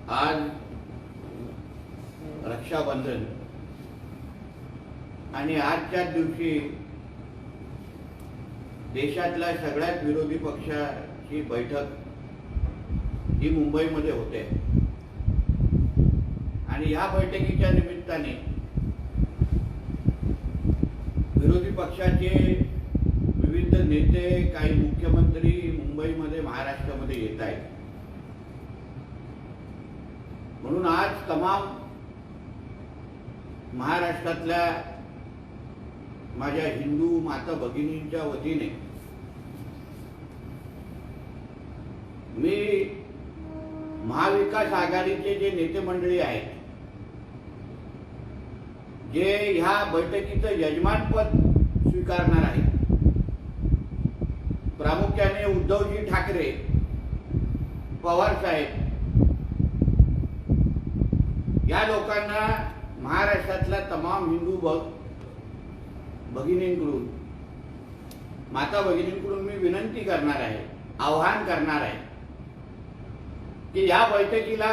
आज रक्षाबंधन आणि आजच्या दिवशी देशातल्या सगळ्यात विरोधी पक्षाची बैठक ही मुंबईमध्ये होते आणि या बैठकीच्या निमित्ताने विरोधी पक्षाचे विविध नेते, काही मुख्यमंत्री मुंबईमध्ये महाराष्ट्रामध्ये येत आहेत। म्हणून आज तमाम महाराष्ट्रातल्या माझ्या हिंदू माता भगिनींच्या वतीने मी महाविकास आघाडीचे जे नेते मंडळी आहेत, जे ह्या बैठकीचं यजमानपद स्वीकारणार आहेत, प्रामुख्याने उद्धवजी ठाकरे, पवार साहेब, या लोकांना महाराष्ट्रातल्या तमाम हिंदू भगिनींकडून, माता भगिनींकडून मी विनंती करणार आहे, आवाहन करणार आहे की या बैठकीला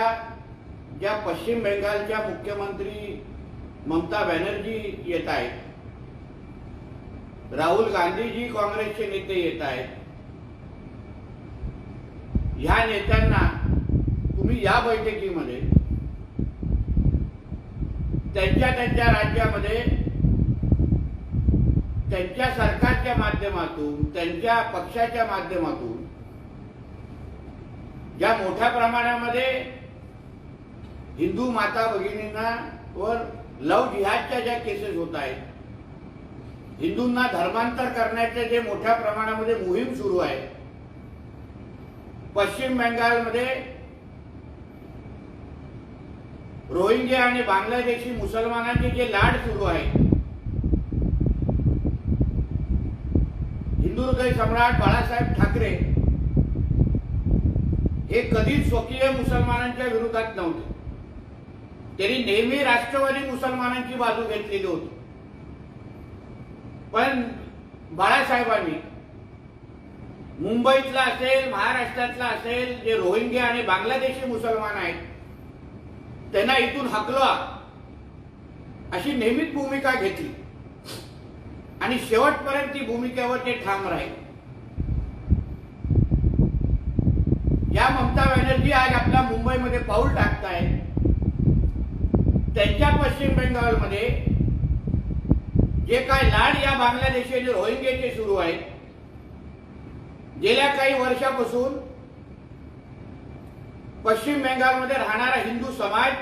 ज्या पश्चिम बंगालच्या मुख्यमंत्री ममता बॅनर्जी येत आहेत, राहुल गांधीजी काँग्रेसचे नेते येत आहेत, ह्या नेत्यांना तुम्ही या बैठकीमध्ये त्यांच्या राज्यामध्ये त्यांच्या सरकारच्या माध्यमातून, त्यांच्या पक्षाच्या माध्यमातून ज्या मोठ्या प्रमाणामध्ये हिंदू माता भगिनींना वर लव जिहादच्या ज्या केसेस होत आहेत, हिंदूंना धर्मांतर करण्याचे जे मोठ्या प्रमाणामध्ये मोहीम सुरू आहे, पश्चिम बंगालमध्ये रोहिंग्या आणि बांगलादेशी मुसलमानांचे जे लाड सुरू आहे, हिंदू हृदय सम्राट बाळासाहेब ठाकरे हे कधीच स्वकीय मुसलमानांच्या विरोधात नव्हते। त्यांनी नेहमी राष्ट्रवादी मुसलमानांची बाजू घेतलेली होती। पण बाळासाहेबांनी मुंबईतला असेल, महाराष्ट्रातला असेल, जे रोहिंग्या आणि बांगलादेशी मुसलमान आहेत त्यांना इथून हकलवा अशी नेहमीच भूमिका घेतली आणि शेवटपर्यंत ती भूमिकेवर ते ठाम राहील। या ममता बॅनर्जी आज आपल्या मुंबईमध्ये पाऊल टाकतायत, त्यांच्या पश्चिम बंगालमध्ये जे काय लाड या बांगलादेशी आणि रोहिंग्याचे सुरू आहेत, गेल्या काही वर्षापासून पश्चिम बंगालमध्ये राहणारा हिंदू समाज,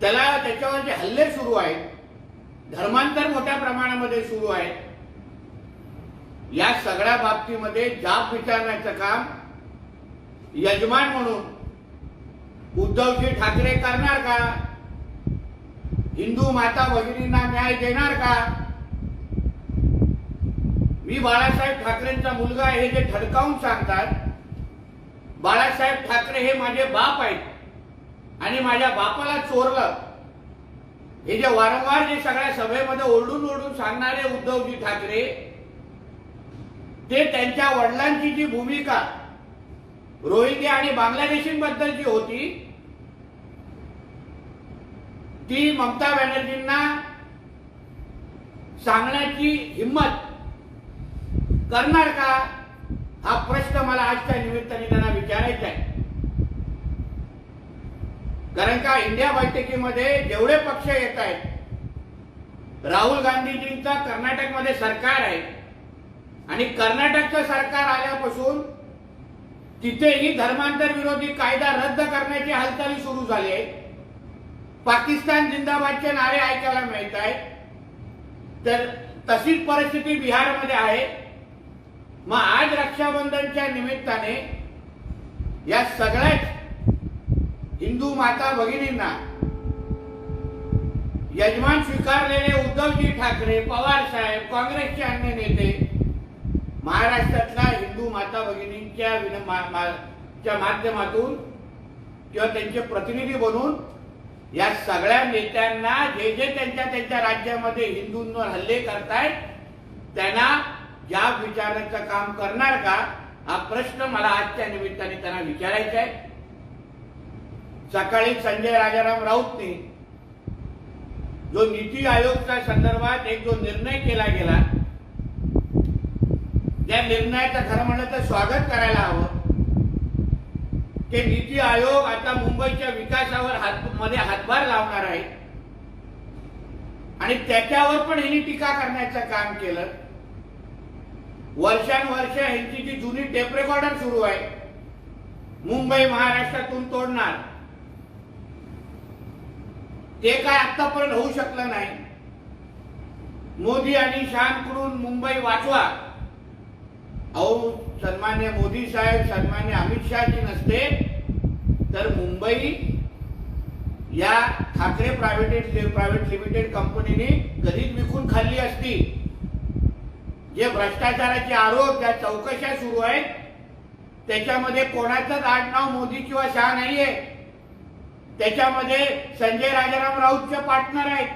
त्याच्यावर जे हल्ले सुरू आहेत, धर्मांतर मोठ्या प्रमाणामध्ये सुरू आहे, या सगळ्या बाबतीमध्ये जाब विचारण्याचं काम यजमान म्हणून उद्धवजी ठाकरे करणार का? हिंदू माता भगिनींना न्याय देणार का? मी बाळासाहेब ठाकरेंचा मुलगा हे जे धडकावून सांगतात, बाळासाहेब ठाकरे हे माझे बाप आहेत आणि माझ्या बापाला चोरलं, हे जे वारंवार जे सगळ्या सभेमध्ये ओरडून ओरडून सांगणारे उद्धवजी ठाकरे, ते त्यांच्या वडिलांची जी भूमिका रोहिंग्या आणि बांगलादेशींबद्दलची होती, ती ममता बॅनर्जींना सांगण्याची हिम्मत करणार का? हा प्रश्न मला आजच्या निमित्ताने त्यांना विचारायचा आहे। कारण का इंडिया बैठकीमध्ये जेवढे पक्ष येत आहेत, राहुल गांधीजींचा कर्नाटकमध्ये सरकार आहे आणि कर्नाटकचं सरकार आल्यापासून तिथेही धर्मांतर विरोधी कायदा रद्द करण्याची हालचाली सुरू झाली आहे। पाकिस्तान जिंदाबादचे नारे ऐकायला मिळत आहेत। तर तशीच परिस्थिती बिहारमध्ये आहे। मग आज रक्षाबंधनच्या निमित्ताने या सगळ्याच हिंदू माता भगिनींना यजमान स्वीकारलेले उद्धवजी ठाकरे, पवार साहेब, काँग्रेसचे अन्य नेते महाराष्ट्रातल्या हिंदू माता भगिनींच्या माध्यमातून किंवा त्यांचे प्रतिनिधी बनून या सगळ्या नेत्यांना जे जे त्यांच्या राज्यामध्ये हिंदूंवर हल्ले करतायत त्यांना जाब विचारण्याचं काम करणार का, हा प्रश्न मला आजच्या निमित्ताने त्यांना विचारायचा आहे। सकाळी संजय राजाराम राऊतने जो नीति आयोगच्या संदर्भात एक जो निर्णय केला गेला, त्या निर्णयाचं खरं म्हणलं तर स्वागत करायला हवं की नीति आयोग आता मुंबईच्या विकासावर हातभार लावणार आहे आणि त्याच्यावर पण यांनी टीका करण्याचं काम केलं। वर्षानुवर्ष यांची जी जुनी टेप रेकॉर्डर सुरू आहे, मुंबई महाराष्ट्रातून तोडणार, ते काय आतापर्यंत होऊ शकलं नाही। मोदी आणि शहांकडून मुंबई वाचवा, अहो सन्मान्य मोदी साहेब, सन्मान्य अमित शहाजी नसते तर मुंबई या ठाकरे प्रायव्हेट लिमिटेड कंपनीने कधीच विकून खाल्ली असती। जे भ्रष्टाचाराचे आरोप, ज्या चौकशा सुरू आहेत, त्याच्यामध्ये कोणाचंच आडनाव मोदी किंवा शहा नाहीये। त्याच्यामध्ये संजय राजाराम राऊतचे पार्टनर आहेत,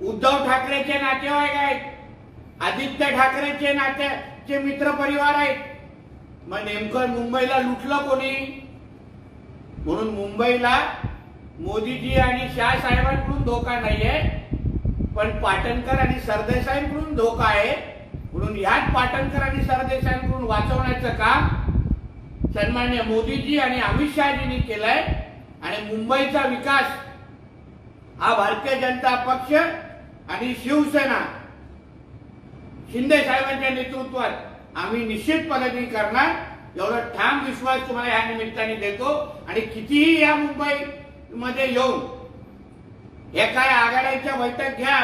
उद्धव ठाकरेचे नातेवाईक आहेत, आदित्य ठाकरेचे नात्याचे मित्र परिवार आहेत। मग नेमकं मुंबईला लुटलं कोणी? म्हणून मुंबईला मोदीजी आणि शाह साहेबांकडून धोका नाहीये, पण पाटणकर आणि सरदेसाईंकडून धोका आहे। म्हणून याच पाटणकर आणि सरदेसाईंकडून वाचवण्याचं काम सन्मान्य मोदीजी आणि अमित शहाजींनी केलंय आणि मुंबईचा विकास हा भारतीय जनता पक्ष आणि शिवसेना शिंदे साहेबांच्या नेतृत्वात आम्ही निश्चित पद्धतीने करणार, एवढा ठाम विश्वास तुम्हाला या निमित्ताने देतो। आणि कितीही या मुंबई मध्ये येऊन हे काय आघाड्यांच्या बैठक घ्या,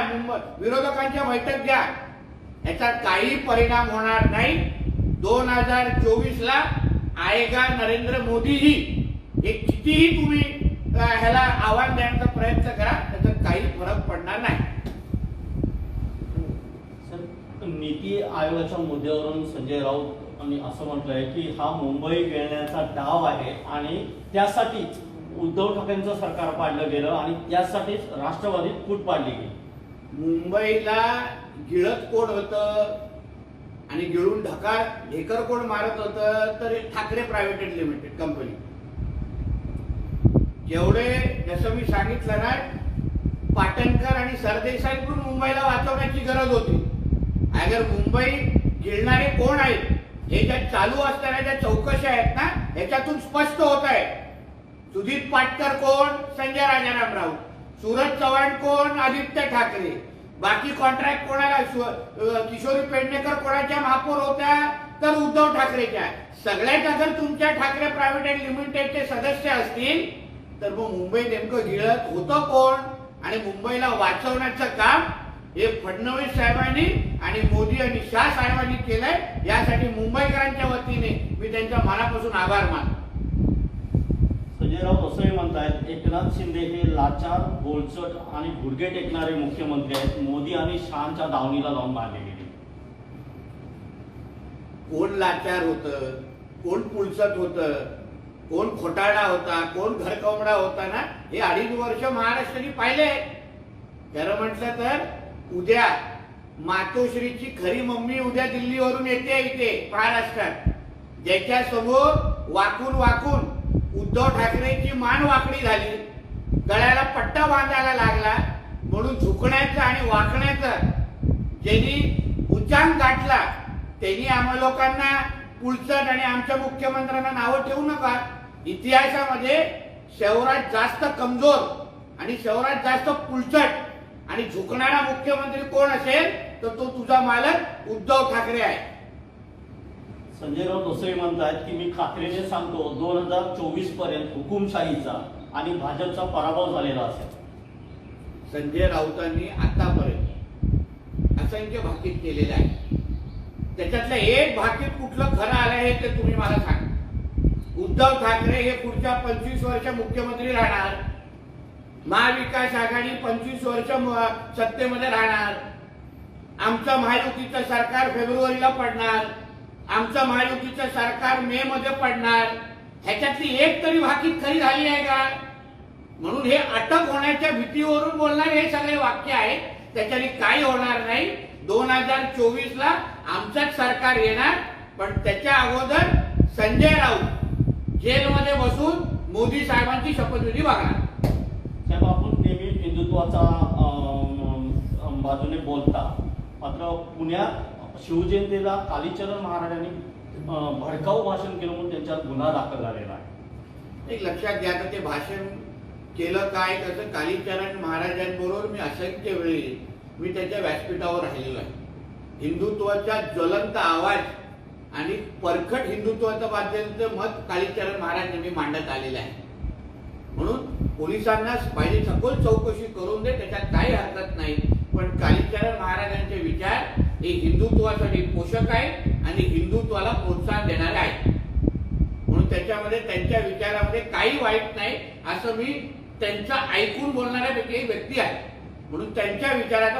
विरोधकांच्या बैठक घ्या, याचा काही परिणाम होणार नाही। 2024 ला आएगा नरेंद्र मोदी जी, हे कितीही तुम्ही ह्याला आव्हान देण्याचा प्रयत्न करा, त्याचा काही फरक पडणार नाही। नीती आयोगाच्या मुद्द्यावरून संजय राऊत असं म्हटलंय की हा मुंबई गिळण्याचा डाव आहे आणि त्यासाठी उद्धव ठाकरेंचं सरकार पाडलं गेलं आणि त्यासाठीच राष्ट्रवादीत फूट पाडली गेली। मुंबईला गिळत कोण होतं आणि गिळून ढेकर कोण मारत होतं तर ठाकरे प्रायव्हेट लिमिटेड कंपनी। जेवढे जसं मी सांगितलं ना, पाटणकर आणि सरदेसाईंकडून मुंबईला वाचवण्याची गरज होती। अगर मुंबई गिळणारे कोण आहेत हे ज्या चालू असताना ज्या चौकशा आहेत ना, याच्यातून स्पष्ट होत आहे। सुधीर पाटकर कोण? संजय राजाराम राऊत। सूरज चव्हाण कोण? आदित्य ठाकरे। बाकी कॉन्ट्रॅक्ट कोणाला? किशोरी पेडणेकर कोणाच्या महापौर होत्या तर उद्धव ठाकरेच्या। सगळ्यात अगर तुमच्या ठाकरे प्रायव्हेट लिमिटेडचे सदस्य असतील तर मग मुंबई नेमकं गिळत होतं कोण? आणि मुंबईला वाचवण्याचं काम हे फडणवीस साहेबांनी आणि मोदी आणि शाह साहेबांनी केलंय। यासाठी मुंबईकरांच्या वतीने मी त्यांच्या मनापासून आभार मानतो। संजय राऊत असंही म्हणतायत एकनाथ शिंदे हे लाचार, बोलचट आणि गुडघे टेकणारे मुख्यमंत्री आहेत, मोदी आणि शहांच्या दावणीला जाऊन मारले गेले। कोण लाचार होतं, कोण पुलसत होतं, कोण खोटारडा होता, कोण घरकवडा होता ना, हे 2.5 वर्ष महाराष्ट्राने पाहिले। खरं म्हटलं तर उद्या मातोश्रीची खरी मम्मी उद्या दिल्लीवरून येते इथे महाराष्ट्रात, ज्याच्या समोर वाकून वाकून उद्धव ठाकरेंची मान वाकडी झाली, गळ्याला पट्टा बांधायला लागला, म्हणून झुकण्याचं आणि वाकण्याचं ज्यांनी उच्चांक गाठला त्यांनी आम्हा लोकांना पुलचट आणि आमच्या मुख्यमंत्र्यांना नावं ठेवू नका। इतिहासामध्ये शहरात जास्त कमजोर आणि शहरात जास्त पुलचट आणि झुकणारा मुख्यमंत्री कोण असेल तर तो तुझा मालक उद्धव ठाकरे आहे। संजय राऊत असंही म्हणतात की मी खात्रीने सांगतो 2024 पर्यंत हुकुमशाहीचा आणि भाजपचा पराभव झालेला असेल। संजय राऊतांनी आतापर्यंत असंख्य भाकीत केलेले आहे, त्याच्यातलं एक भाकीत कुठलं खरं आलं आहे ते तुम्ही मला सांगा। उद्धव ठाकरे हे पुढच्या 25 वर्ष मुख्यमंत्री राहणार, महाविकास आघाडी 25 वर्ष सत्तेमध्ये राहणार, आमचं महायुतीचं सरकार फेब्रुवारीला पडणार, आमचं महायुतीचं सरकार मे मध्ये पडणार, ह्याच्यातली एक तरी भाकीत खरी झाली आहे का? म्हणून हे अटक होण्याच्या भीतीवरून बोलणारे हे सगळे वाक्य आहेत, त्याच्याने काही होणार नाही। 2024 ला आमचंच सरकार येणार, पण त्याच्या अगोदर संजय राऊत जेलमध्ये बसून मोदी साहेबांची शपथविधी बघणार. साहेब, आपण नेहमी हिंदुत्वाचा बाजूने बोलता, मात्र पुण्यात शिवजयंतीला कालीचरण महाराजांनी भडकाऊ भाषण केलं म्हणून त्यांच्यावर गुन्हा दाखल झालेला आहे. एक लक्षात घ्या, तर ते भाषण केलं काय, तसं कालीचरण महाराजांबरोबर मी असंख्य वेळी मी त्यांच्या व्यासपीठावर राहिलेलो आहे. हिंदुत्वाचा ज्वलंत आवाज आणि परखड हिंदुत्वाचं बाबतीचं मत कालीचरण महाराज नेहमी मांडत आलेलं आहे. म्हणून पोलिसांना पाहिजे सखोल चौकशी करून दे, त्याच्यात काही हरकत नाही. पण कालीचरण महाराजांचे विचार हे हिंदुत्वासाठी पोषक आहे आणि हिंदुत्वाला प्रोत्साहन देणारे आहेत. म्हणून त्याच्यामध्ये त्यांच्या विचारामध्ये काही वाईट नाही, असं मी त्यांचा ऐकून बोलणाऱ्यापैकी एक व्यक्ती आहे. म्हणून त्यांच्या विचाराचा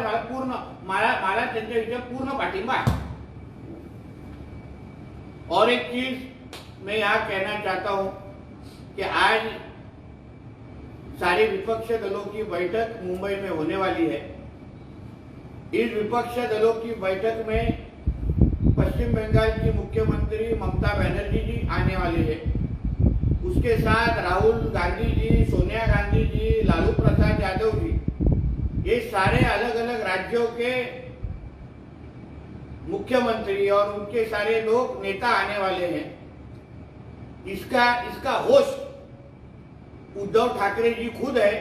मला त्यांच्या विचार पूर्ण पाठिंबा है. और एक चीज मैं यहाँ कहना चाहता हूं कि आज सारे विपक्ष दलों की बैठक मुंबई में होने वाली है. इस विपक्ष दलों की बैठक में पश्चिम बंगाल की मुख्यमंत्री ममता बनर्जी जी आने वाली है. उसके साथ राहुल गांधी जी, सोनिया गांधी जी, लालू प्रसाद यादव जी, ये सारे अलग अलग राज्यों के मुख्यमंत्री और उनके सारे लोग नेता आने वाले हैं. इसका होस्ट उद्धव ठाकरे जी खुद है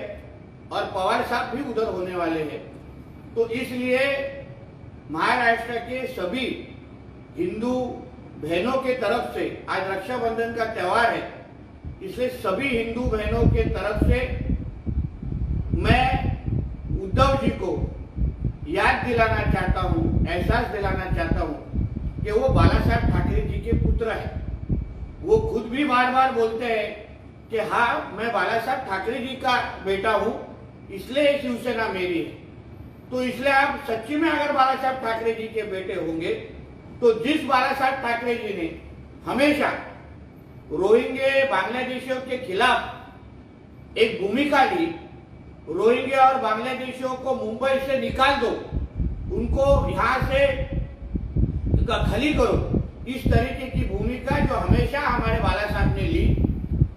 और पवार साहब भी उधर होने वाले हैं. तो इसलिए महाराष्ट्र के सभी हिंदू बहनों के तरफ से, आज रक्षाबंधन का त्योहार है, इसलिए सभी हिंदू बहनों के तरफ से मैं उद्धव जी को याद दिलाना चाहता हूं, एहसास दिलाना चाहता हूं कि वो बाला साहब ठाकरे जी के पुत्र हैं. वो खुद भी बार बार बोलते हैं कि हाँ, मैं बाला साहब ठाकरे जी का बेटा हूं, इसलिए शिवसेना मेरी है. तो इसलिए आप सच्ची में अगर बाला साहब ठाकरे जी के बेटे होंगे तो जिस बाला साहब ठाकरे जी ने हमेशा रोहिंग्या बांग्लादेशियों के खिलाफ एक भूमिका ली, रोहिंग्या और बांग्लादेशियों को मुंबई से निकाल दो, उनको यहां से खाली करो, इस तरीके की भूमिका जो हमेशा हमारे बाला साहब ने ली.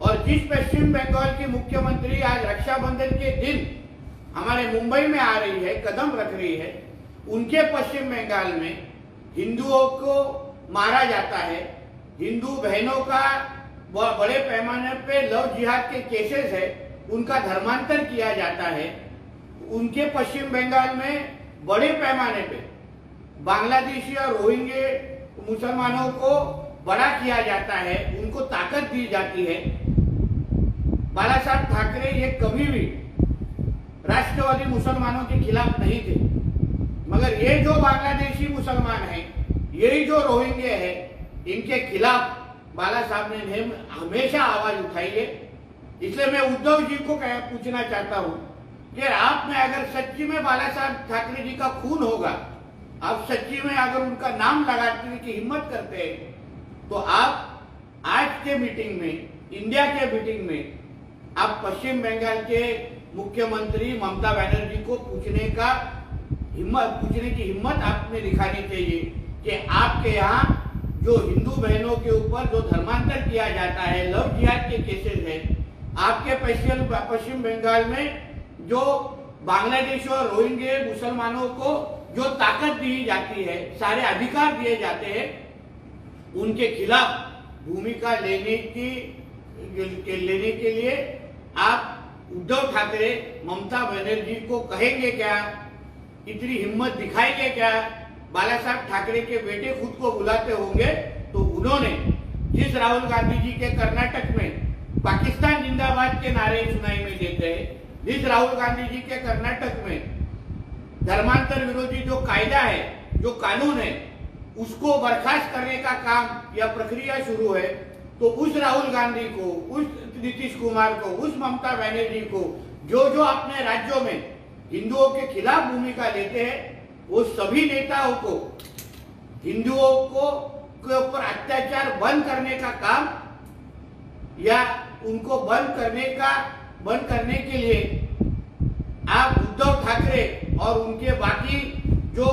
और जिस पश्चिम बंगाल की मुख्यमंत्री आज रक्षाबंधन के दिन हमारे मुंबई में आ रही है, कदम रख रही है, उनके पश्चिम बंगाल में हिंदुओं को मारा जाता है, हिंदू बहनों का बड़े पैमाने पे लव जिहाद के केसेस है, उनका धर्मांतर किया जाता है. उनके पश्चिम बंगाल में बड़े पैमाने पे बांग्लादेशी और रोहिंग्या मुसलमानों को बड़ा किया जाता है, उनको ताकत दी जाती है. बाला साहब ठाकरे ये कभी भी राष्ट्रवादी मुसलमानों के खिलाफ नहीं थे, मगर ये जो बांग्लादेशी मुसलमान हैं, यही जो रोहिंग्या है, इनके खिलाफ बाला साहब ने हमेशा आवाज उठाई है. इसलिए मैं उद्धव जी को पूछना चाहता हूं कि आप में अगर सच्ची में बाला साहब ठाकरे जी का खून होगा, आप सच्ची में अगर उनका नाम लगाने की हिम्मत करते हैं, तो आप आज के मीटिंग में, इंडिया के मीटिंग में, आप पश्चिम बंगाल के मुख्यमंत्री ममता बनर्जी को पूछने की हिम्मत आपने दिखानी चाहिए कि आपके यहाँ जो हिंदू बहनों के ऊपर जो धर्मांतर किया जाता है, लव जिहाद के केसेस है, आपके पश्चिम बंगाल में जो बांग्लादेश और रोहिंग्या मुसलमानों को जो ताकत दी जाती है, सारे अधिकार दिए जाते हैं, उनके खिलाफ भूमिका लेने के लिए आप उद्धव ठाकरे ममता बनर्जी को कहेंगे क्या, इतनी हिम्मत दिखाएंगे क्या? बाला साहब ठाकरे के बेटे खुद को बुलाते होंगे तो उन्होंने जिस राहुल गांधी जी के कर्नाटक में पाकिस्तान जिंदाबाद के नारे सुनाई में देते हैं, जिस राहुल गांधी जी के कर्नाटक में धर्मांतर विरोधी जो कायदा है, जो कानून है, उसको बर्खास्त करने का काम या प्रक्रिया शुरू है, तो उस राहुल गांधी को, उस नीतीश कुमार को, उस ममता बनर्जी को, जो जो अपने राज्यों में हिंदुओं के खिलाफ भूमिका लेते हैं, वो सभी नेताओं को हिंदुओं को के ऊपर अत्याचार बंद करने का काम या उनको बंद करने के लिए आप उद्धव ठाकरे और उनके बाकी जो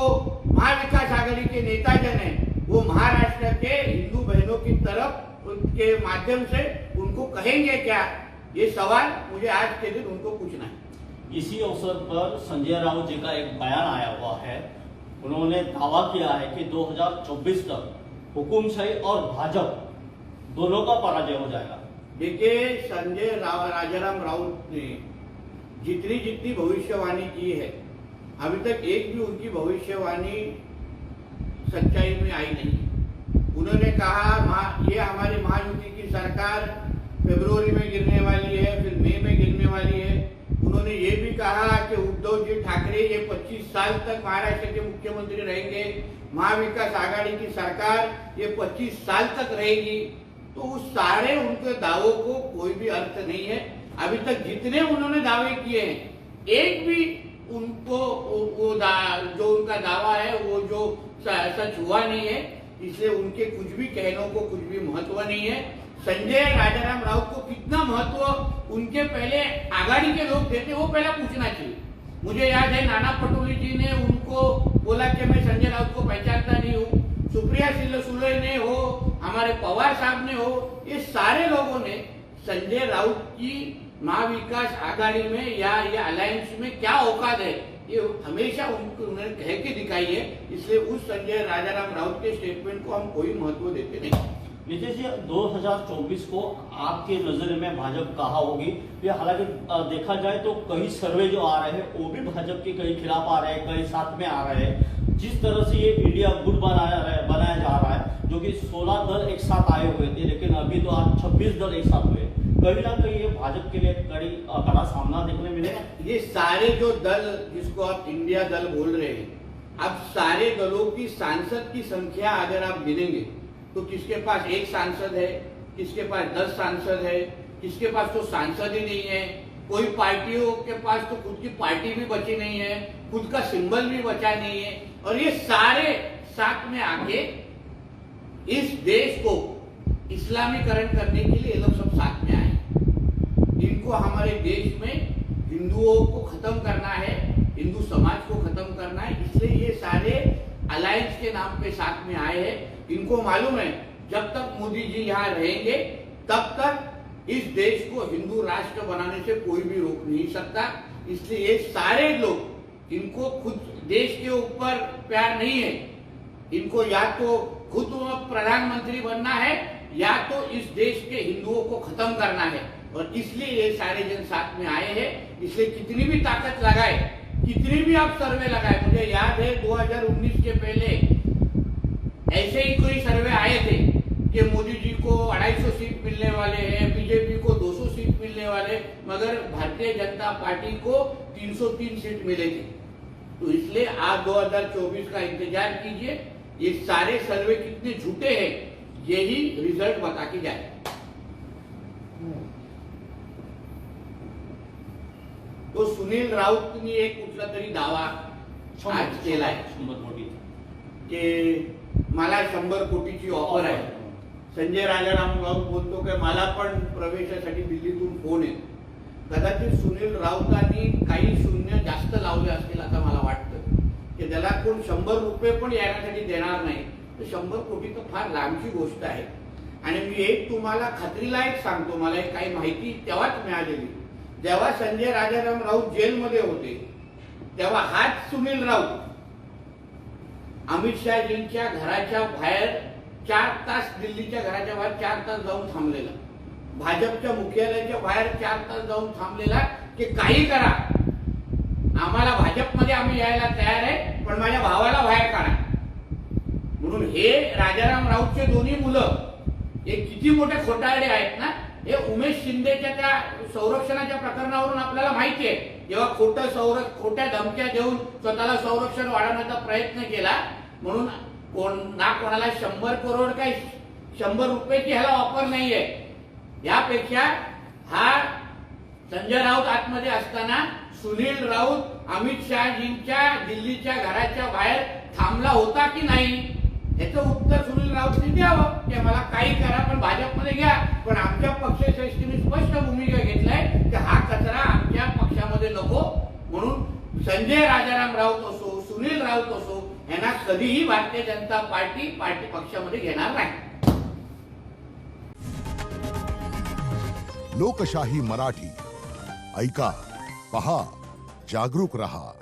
महाविकास आघाड़ी के नेताजन हैं, वो महाराष्ट्र के हिंदू बहनों की तरफ उनके माध्यम से उनको कहेंगे क्या ये सवाल मुझे आज के दिन उनको पूछना है। इसी अवसर पर संजय राउत जी का एक बयान आया हुआ है। उन्होंने दावा किया है कि 2024 तक हुकुमशाही और भाजपा दोनों का पराजय हो जाएगा। देखिए, राजाराम राउत ने जितनी जितनी भविष्यवाणी की है, अभी तक एक भी उनकी भविष्यवाणी सच्चाई में आई नहीं। उन्होंने कहा ये हमारी महायुति की सरकार फरवरी में गिरने वाली है, फिर मई में गिरने वाली है। उन्होंने ये भी कहा कि उद्धव जी ठाकरे ये 25 साल तक महाराष्ट्र के मुख्यमंत्री रहेंगे, महाविकास आघाड़ी की सरकार ये 25 साल तक रहेगी। तो उस सारे उनके दावों को कोई भी अर्थ नहीं है। अभी तक जितने उन्होंने दावे किए हैं, एक भी उनको जो उनका दावा है वो जो सच हुआ नहीं है, इसलिए उनके कुछ भी कहनों को कुछ भी महत्व नहीं है। संजय राजाराम राउत को कितना महत्व उनके पहले आघाड़ी के लोग देते, वो पहले पूछना चाहिए। मुझे याद है नाना पटोले जी ने उनको बोला कि मैं संजय राउत को पहचानता नहीं हूँ। सुप्रिया सुले ने हो, हमारे पवार साहब ने हो, ये सारे लोगों ने संजय राउत की महाविकास आघाड़ी में या ये अलायंस में क्या औकात है, ये हमेशा उन्होंने कह के दिखाई है। इसलिए उस संजय राजाराम राउत के स्टेटमेंट को हम कोई महत्व देते नहीं। नीतीश जी, 2024 को आपके नजर में भाजपा कहाँ होगी? ये हालांकि देखा जाए तो कई सर्वे जो आ रहे हैं वो भी भाजपा के कई खिलाफ आ रहे हैं, कई साथ में आ रहे हैं। जिस तरह से ये इंडिया गुट बनाया जा रहा है, जो कि 16 दल एक साथ आए हुए थे, लेकिन अभी तो आज 26 दल एक साथ हुए। कहीं ना कहीं ये भाजपा के लिए कड़ा सामना देखने मिलेगा। ये सारे जो दल जिसको आप इंडिया दल बोल रहे हैं, अब सारे दलों की सांसद की संख्या अगर आप गिनेंगे तो किसके पास एक सांसद है, किसके पास 10 सांसद है, किसके पास तो सांसद ही नहीं है। कोई पार्टियों के पास तो खुद की पार्टी भी बची नहीं है, खुद का सिंबल भी बचा नहीं है। और ये सारे साथ में आके इस देश को इस्लामीकरण करने के लिए ये लोग सब साथ में आए। इनको हमारे देश में हिंदुओं को खत्म करना है, हिंदू समाज को खत्म करना है, इसलिए ये सारे अलायंस के नाम पे साथ में आए हैं। इनको मालूम है जब तक मोदी जी यहाँ रहेंगे तब तक इस देश को हिंदू राष्ट्र बनाने से कोई भी रोक नहीं सकता। इसलिए ये सारे लोग, इनको खुद देश के ऊपर प्यार नहीं है, इनको या तो खुद प्रधानमंत्री बनना है या तो इस देश के हिंदुओं को खत्म करना है। और इसलिए ये सारे जन साथ में आए हैं। इसलिए कितनी भी ताकत लगाए, कितनी भी आप सर्वे लगाए, मुझे याद है 2019 के पहले ऐसे ही कोई सर्वे आए थे कि मोदी जी को 250 सीट मिलने वाले हैं, बीजेपी को 200 सीट मिलने वाले, मगर भारतीय जनता पार्टी को 303 सीट मिले थे। तो इसलिए आप 2024 का इंतजार कीजिए। ये सारे सर्वे कितने झूठे हैं, यही रिजल्ट बता के जाए। तो सुनील राऊत ने एक कुठला तरी दावा आज केलाय की मला 100 कोटीची ऑफर आहे। संजय राजाराम राऊत बोलतो की मला पण प्रवेशासाठी दिल्लीतून फोन आहे। कदाचित सुनील राऊतांनी काही शून्य जास्त लावले असतील असं मला वाटतं की त्याला कोण 100 रुपये पण यासाठी देणार नाही। तर 100 कोटी तर फार लांबची गोष्ट आहे। आणि मी एक तुम्हाला खात्रीला एक सांगतो, मला एक काही माहिती तेव्हाच मिळालेली, जेव्हा संजय राजाराम राऊत जेलमध्ये होते तेव्हा हाच सुनील राऊत अमित शहाजींच्या घराच्या बाहेर 4 तास, दिल्लीच्या घराच्या बाहेर 4 तास जाऊन थांबलेला, भाजपच्या मुख्यालयाच्या बाहेर 4 तास जाऊन थांबलेला की काही करा, आम्हाला भाजपमध्ये आम्ही यायला तयार आहे, पण माझ्या भावाला बाहेर काढा। म्हणून हे राजाराम राऊतचे दोन्ही मुलं हे किती मोठे खोटारडे आहेत ना। हे उमेश शिंदेच्या त्या संरक्षणाच्या प्रकरणावरून आपल्याला माहिती आहे, जेव्हा खोट्या धमक्या देऊन स्वतःला संरक्षण वाढवण्याचा प्रयत्न केला, म्हणून कोणाला 100 करोड काय 100 रुपयाची ह्याला ऑफर नाहीये। यापेक्षा हा संजय राऊत आतमध्ये असताना सुनील राऊत अमित शहाजींच्या दिल्लीच्या घराच्या बाहेर थांबला होता की नाही, याचं उत्तर सुनील राऊतने द्यावं की मला काही करा पण भाजपमध्ये घ्या। पण आमच्या पक्षश्रेष्ठीने स्पष्ट भूमिका घेतलाय की हा कचरा आमच्या पक्षामध्ये नको। म्हणून संजय राजाराम राऊत असो, सुनील राऊत असो, यांना कधीही भारतीय जनता पार्टी पक्षामध्ये घेणार नाही। लोकशाही मराठी ऐका, पहा, जागरूक रहा.